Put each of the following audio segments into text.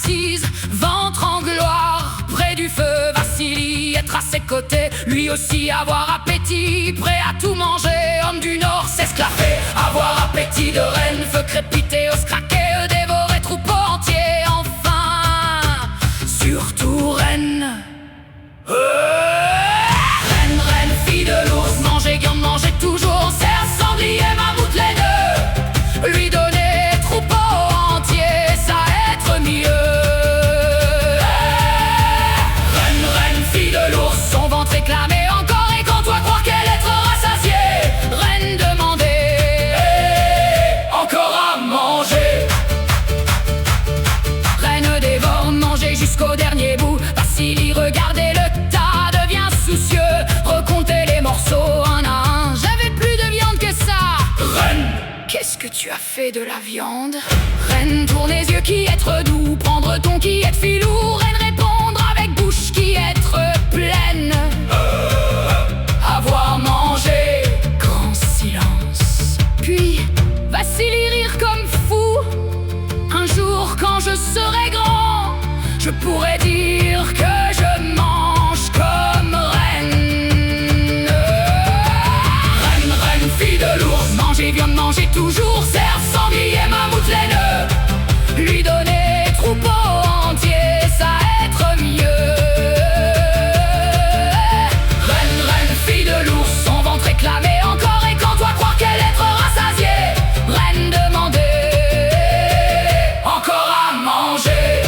assise, ventre en gloire, près du feu. Vassili être à ses côtés, lui aussi avoir appétit, prêt à tout manger. Homme du Nord s'esclaffer, avoir appétit de reine, feu crépiter, os craquer, dévorer troupeau entier. Enfin, surtout reine. Reine, reine, fille de l'ours, manger, viande, manger toujours, cerf, sanglier, mammouth, les deux, lui donner troupeau entier, ça être mieux. Reine, reine, fille de l'ours, son ventre réclamé encore, et quand toi croire qu'elle être rassasiée, reine demander encore à manger. Reine dévore, manger jusqu'au dernier bout. Vassili regardez le tas, devient soucieux, recompter les morceaux un à un. J'avais plus de viande que ça. Reine, qu'est-ce que tu as fait de la viande? Reine, tourne les yeux qui être doux, prendre ton qui être filou. Reine, répondre avec bouche qui être pleine. Avoir mangé, grand silence. Puis Vassili rire comme fou. Un jour quand je serai grand, je pourrais dire que je mange comme reine. Reine, reine, fille de l'ours, manger, viande, manger toujours, cerf, sanglier, mammouth, les nœuds, lui donner troupeau entier, ça être mieux. Reine, reine, fille de l'ours, son ventre réclamé encore, et quand toi croire qu'elle être rassasiée, reine demander encore à manger.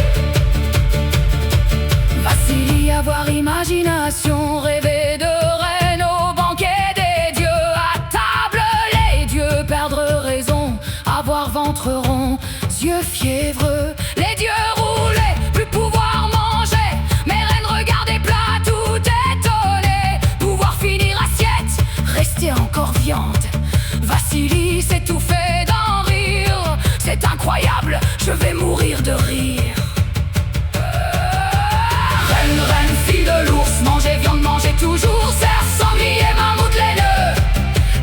Vassili avoir imagination, rêver de reine au banquet des dieux, à table les dieux perdre raison, avoir ventre rond, yeux fiévreux, les dieux roulés, plus pouvoir manger, mais reine regarder plat tout étonné, pouvoir finir assiette, rester encore viande. Vassili s'étouffer d'en rire, c'est incroyable, je vais mourir de rire. Reine, reine, fille de l'ours, manger, viande, manger toujours, cerf, sanglier, mammouth, les nœuds,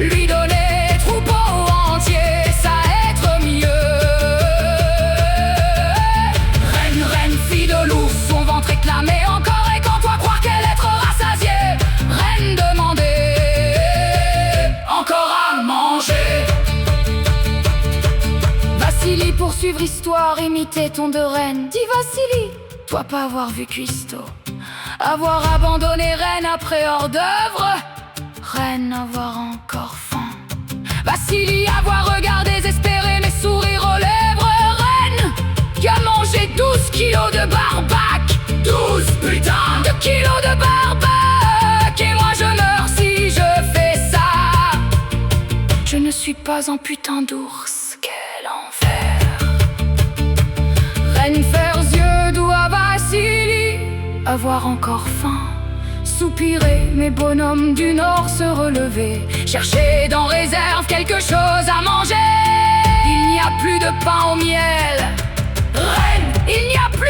lui donner troupeau entier, ça être mieux. Reine, reine, fille de l'ours, son ventre réclamé encore, et quand toi croire qu'elle être rassasiée, reine demander encore à manger. Vassili poursuivre histoire, imiter ton de reine. Dis Vassili, toi pas avoir vu cuistot, avoir abandonné reine après hors d'œuvre, reine avoir encore faim. Vassili avoir regardé désespéré mais sourire aux lèvres, reine qui a mangé 12 kilos de barbac, 12 putains de kilos de barbac, et moi je meurs si je fais ça. Je ne suis pas un putain d'ours, quel enfer. Reine faire yeux doux à Vassili, avoir encore faim, soupirer, mes bonhommes du Nord se relever, chercher dans réserve quelque chose à manger. Il n'y a plus de pain au miel, reine, il n'y a plus